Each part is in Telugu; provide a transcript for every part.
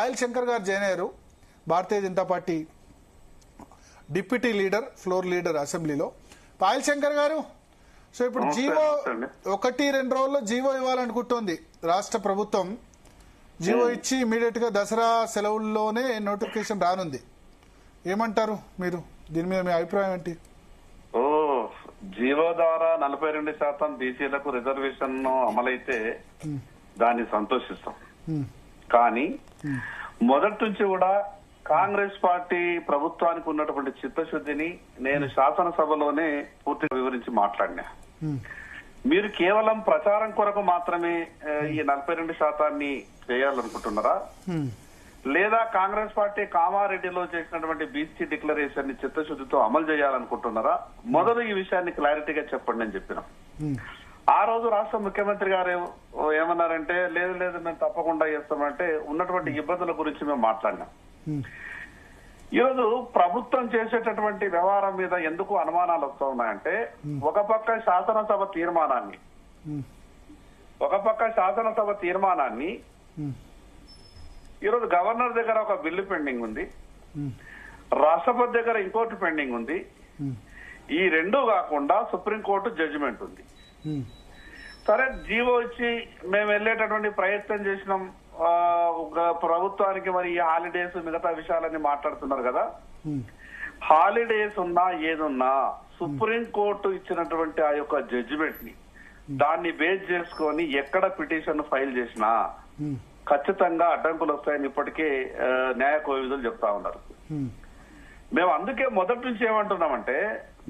పాయల్ శంకర్ గారు జాయిన్ అయ్యారు, Bharatiya Janata party deputy leader, floor leader అసెంబ్లీలో. పాయల్ శంకర్ గారు, సో ఇప్పుడు జీవో 1-2 రోజుల్లో జీవో ఇవ్వాలనుకుంటోంది రాష్ట్ర ప్రభుత్వం. జీవో ఇచ్చి ఇమీడియట్ గా దసరా సెలవుల్లోనే నోటిఫికేషన్ రానుంది. ఏమంటారు మీరు దీని మీద? మీ అభిప్రాయం ఏంటి? జీవో ద్వారా 42% బీసీలకు రిజర్వేషన్ అమలైతే దాన్ని సంతోషిస్తాం. కానీ మొదటి నుంచి కూడా కాంగ్రెస్ పార్టీ ప్రభుత్వానికి ఉన్నటువంటి చిత్తశుద్ధిని నేను శాసనసభలోనే పూర్తిగా వివరించి మాట్లాడినా. మీరు కేవలం ప్రచారం కొరకు మాత్రమే ఈ 42% చేయాలనుకుంటున్నారా, లేదా కాంగ్రెస్ పార్టీ కామారెడ్డిలో చేసినటువంటి బీసీ డిక్లరేషన్ ని చిత్తశుద్ధితో అమలు చేయాలనుకుంటున్నారా? మొదలు ఈ విషయాన్ని క్లారిటీగా చెప్పండి అని చెప్పినాం. ఆ రోజు రాష్ట్ర ముఖ్యమంత్రి గారు ఏమన్నారంటే, లేదు లేదు మేము తప్పకుండా చేస్తామంటే ఉన్నటువంటి ఇబ్బందుల గురించి మేము మాట్లాడినాం. ఈరోజు ప్రభుత్వం చేసేటటువంటి వ్యవహారం మీద ఎందుకు అనుమానాలు వస్తూ ఉన్నాయంటే, ఒక పక్క శాసనసభ తీర్మానాన్ని ఈరోజు గవర్నర్ దగ్గర ఒక బిల్లు పెండింగ్ ఉంది, రాష్ట్రపతి దగ్గర ఇంకోటి పెండింగ్ ఉంది, ఈ రెండూ కాకుండా సుప్రీంకోర్టు జడ్జిమెంట్ ఉంది. సరే, జీవో ఇచ్చి మేము వెళ్ళేటటువంటి ప్రయత్నం చేసినాం. ప్రభుత్వానికి మరి ఈ హాలిడేస్ మిగతా విషయాలన్నీ మాట్లాడుతున్నారు కదా. హాలిడేస్ ఉన్నా ఏదున్నా సుప్రీంకోర్టు ఇచ్చినటువంటి ఆ యొక్క జడ్జిమెంట్ ని దాన్ని బేస్ చేసుకొని ఎక్కడ పిటిషన్ ఫైల్ చేసినా ఖచ్చితంగా అడ్డంకులు వస్తాయని ఇప్పటికే న్యాయ కోవిదులు చెప్తా ఉన్నారు. మేము అందుకే మొదటి నుంచి ఏమంటున్నామంటే,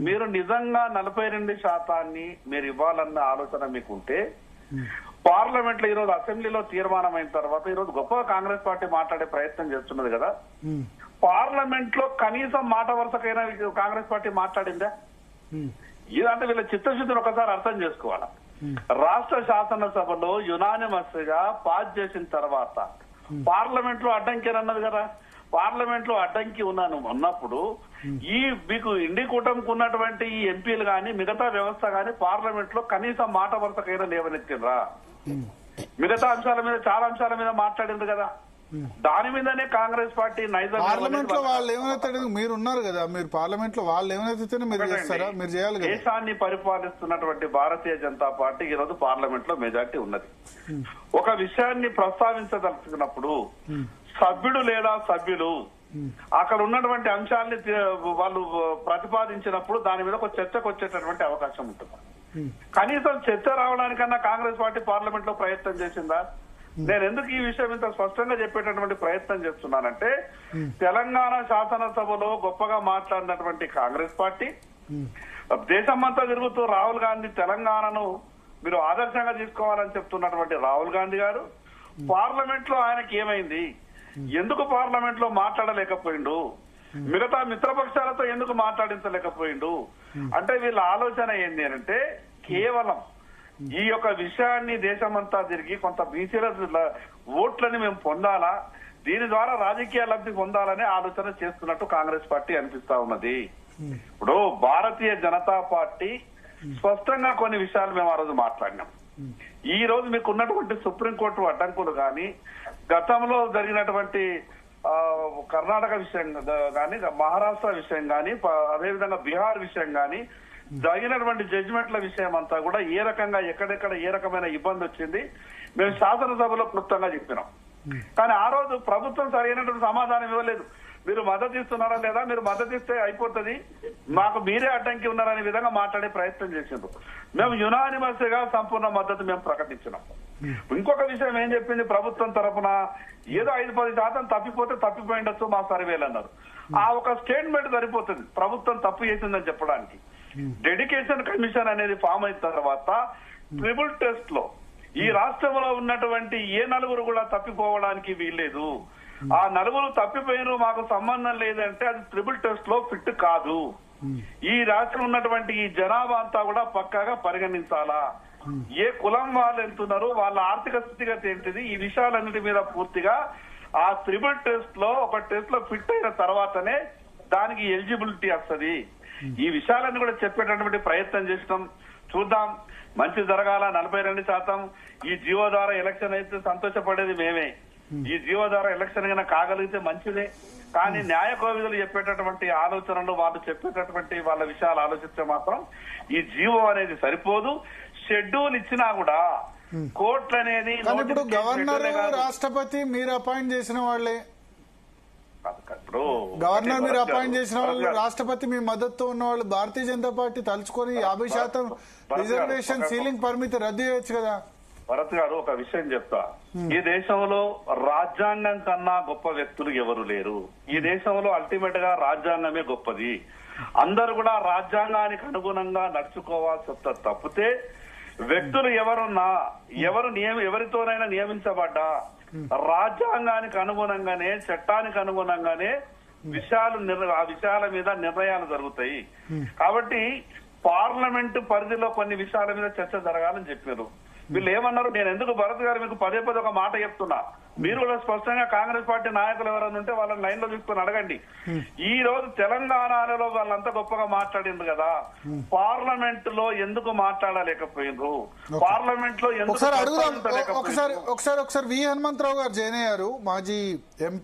మీరు నిజంగా 42% మీరు ఇవ్వాలన్న ఆలోచన మీకు ఉంటే పార్లమెంట్ లో ఈరోజు అసెంబ్లీలో తీర్మానం అయిన తర్వాత ఈరోజు గొప్పగా కాంగ్రెస్ పార్టీ మాట్లాడే ప్రయత్నం చేస్తున్నది కదా. పార్లమెంట్ లో కనీసం మాట వరుసకైనా కాంగ్రెస్ పార్టీ మాట్లాడిందా? ఇదంటే వీళ్ళ చిత్తశుద్ధిని ఒకసారి అర్థం చేసుకోవాలా. రాష్ట్ర శాసనసభలో యునానిమస్ గా పాస్ చేసిన తర్వాత పార్లమెంట్ లో అడ్డంకేనన్నది కదా. పార్లమెంట్ లో అడ్డంకి ఉన్నప్పుడు ఈ మీకు ఇండి కూటమికి ఉన్నటువంటి ఈ ఎంపీలు గాని మిగతా వ్యవస్థ గాని పార్లమెంట్ లో కనీసం మాట వరుసకైనా లేవనెత్తినరా? మిగతా అంశాల మీద చాలా అంశాల మీద మాట్లాడింది కదా. దాని మీదనే కాంగ్రెస్ పార్టీ పార్లమెంట్ లో వాళ్ళు ఏమైనా మీరు ఉన్నారు కదా, మీరు పార్లమెంట్ లో వాళ్ళు ఏమైనా మీరు చేస్తారా? మీరు చేయాలి. దేశాన్ని పరిపాలిస్తున్నటువంటి భారతీయ జనతా పార్టీ ఈ రోజు పార్లమెంట్ లో మెజార్టీ ఉన్నది. ఒక విషయాన్ని ప్రస్తావించదలుచుకున్నప్పుడు సభ్యుడు లేదా సభ్యులు అక్కడ ఉన్నటువంటి అంశాన్ని వాళ్ళు ప్రతిపాదించినప్పుడు దాని మీద ఒక చర్చకు వచ్చేటటువంటి అవకాశం ఉంటుంది. కనీసం చర్చ రావడానికన్నా కాంగ్రెస్ పార్టీ పార్లమెంట్ లో ప్రయత్నం చేసిందా? నేను ఎందుకు ఈ విషయం ఇంత స్పష్టంగా చెప్పేటటువంటి ప్రయత్నం చేస్తున్నానంటే, తెలంగాణ శాసనసభలో గొప్పగా మాట్లాడినటువంటి కాంగ్రెస్ పార్టీ దేశమంతా తిరుగుతూ రాహుల్ గాంధీ తెలంగాణను మీరు ఆదర్శంగా తీసుకోవాలని చెప్తున్నటువంటి రాహుల్ గాంధీ గారు పార్లమెంట్ లో ఆయనకి ఏమైంది, ఎందుకు పార్లమెంట్ లో మాట్లాడలేకపోయిండు, మిగతా మిత్రపక్షాలతో ఎందుకు మాట్లాడించలేకపోయిండు అంటే వీళ్ళ ఆలోచన ఏంటి అంటే, కేవలం ఈ యొక్క విషయాన్ని దేశమంతా తిరిగి కొంత బీసీల ఓట్లని మేము పొందాలా, దీని ద్వారా రాజకీయ లబ్ధి పొందాలనే ఆలోచన చేస్తున్నట్టు కాంగ్రెస్ పార్టీ అనిపిస్తా ఉన్నది. ఇప్పుడు భారతీయ జనతా పార్టీ స్పష్టంగా కొన్ని విషయాలు మేము ఆ రోజు మాట్లాడినాం. ఈ రోజు మీకు ఉన్నటువంటి సుప్రీంకోర్టు అడ్డంకులు గాని, గతంలో జరిగినటువంటి కర్ణాటక విషయం గాని, మహారాష్ట్ర విషయం గాని, అదేవిధంగా బీహార్ విషయం గాని జరిగినటువంటి జడ్జిమెంట్ల విషయం అంతా కూడా ఏ రకంగా ఎక్కడెక్కడ ఏ రకమైన ఇబ్బంది వచ్చింది మేము శాసనసభలో క్లుప్తంగా చెప్పినాం. కానీ ఆ రోజు ప్రభుత్వం సరైనటువంటి సమాధానం ఇవ్వలేదు. మీరు మద్దతు ఇస్తున్నారా లేదా, మీరు మద్దతు ఇస్తే అయిపోతుంది, మాకు మీరే అడ్డంకి ఉన్నారనే విధంగా మాట్లాడే ప్రయత్నం చేసిండ్రు. మేము యునానిమస్ గా సంపూర్ణ మద్దతు మేము ప్రకటించినాం. ఇంకొక విషయం ఏం చెప్పింది ప్రభుత్వం తరఫున, ఏదో 5-10% తప్పిపోతే తప్పిపోయిండొచ్చు మా సర్వేలు అన్నారు. ఆ ఒక స్టేట్మెంట్ సరిపోతుంది ప్రభుత్వం తప్పు చేసిందని చెప్పడానికి. డెడికేషన్ కమిషన్ అనేది ఫామ్ అయిన తర్వాత ట్రిపుల్ టెస్ట్ లో ఈ రాష్ట్రంలో ఉన్నటువంటి ఏ నలుగురు కూడా తప్పిపోవడానికి వీల్లేదు. ఆ నలుగురు తప్పిపోయిన మాకు సంబంధం లేదంటే అది ట్రిపుల్ టెస్ట్ లో ఫిట్ కాదు. ఈ రాష్ట్రం ఉన్నటువంటి ఈ జనాభా అంతా కూడా పక్కాగా పరిగణించాలా, ఏ కులం వాళ్ళు వెళ్తున్నారు, వాళ్ళ ఆర్థిక స్థితిగతి ఏంటిది, ఈ విషయాలన్నిటి మీద పూర్తిగా ఆ ట్రిపుల్ టెస్ట్ లో ఒక టెస్ట్ లో ఫిట్ అయిన తర్వాతనే దానికి ఎలిజిబిలిటీ వస్తుంది. ఈ విషయాలన్నీ కూడా చెప్పేటటువంటి ప్రయత్నం చేసినాం. చూద్దాం, మంచి జరగాల. 42% ఈ జీవో ద్వారా ఎలక్షన్ అయితే సంతోషపడేది మేమే. ఈ జీవో ద్వారా ఎలక్షన్ గా కాగలిగితే మంచిదే. కానీ న్యాయ కోవిదులు చెప్పేటటువంటి ఆలోచనలు, వాళ్ళు చెప్పేటటువంటి వాళ్ళ విషయాలు ఆలోచిస్తే మాత్రం ఈ జీవో అనేది సరిపోదు. షెడ్యూల్ ఇచ్చినా కూడా కోర్టు అనేది కానీ ఇప్పుడు గవర్నర్, రాష్ట్రపతి మీరు అపాయింట్ చేసిన వాళ్ళే. గవర్నర్ మీరు అపాయింట్ చేసిన వాళ్ళు, రాష్ట్రపతి మీ మద్దతుతో ఉన్న వాళ్ళు, భారతీయ జనతా పార్టీ తలుచుకొని 50% రిజర్వేషన్ సీలింగ్ పరిమితి రద్దు చేయొచ్చు కదా. భరత్ గారు, ఒక విషయం చెప్తా. ఈ దేశంలో రాజ్యాంగం కన్నా గొప్ప వ్యక్తులు ఎవరు లేరు. ఈ దేశంలో అల్టిమేట్ గా రాజ్యాంగమే గొప్పది. అందరూ కూడా రాజ్యాంగానికి అనుగుణంగా నడుచుకోవాల్సి వస్తుంది తప్పితే వ్యక్తులు ఎవరున్నా, ఎవరితోనైనా నియమించబడ్డా రాజ్యాంగానికి అనుగుణంగానే, చట్టానికి అనుగుణంగానే ఆ విషయాల మీద నిర్ణయాలు జరుగుతాయి. కాబట్టి పార్లమెంటు పరిధిలో కొన్ని విషయాల మీద చర్చ జరగాలని చెప్పారు. వీళ్ళు ఏమన్నారు? నేను ఎందుకు భరత్ గారు మీకు పదే ఒక మాట చెప్తున్నా, మీరు కూడా స్పష్టంగా కాంగ్రెస్ పార్టీ నాయకులు ఎవరైనా ఉంటే వాళ్ళని లైన్ లో తీసుకొని అడగండి. ఈ రోజు తెలంగాణలో వాళ్ళంతా గొప్పగా మాట్లాడిండ్రు కదా, పార్లమెంట్ లో ఎందుకు మాట్లాడలేకపోయినరు? పార్లమెంట్ లో ఎందుకు ఒకసారి వి హనుమంతరావు గారు జాయిన్ అయ్యారు, మాజీ ఎంపీ.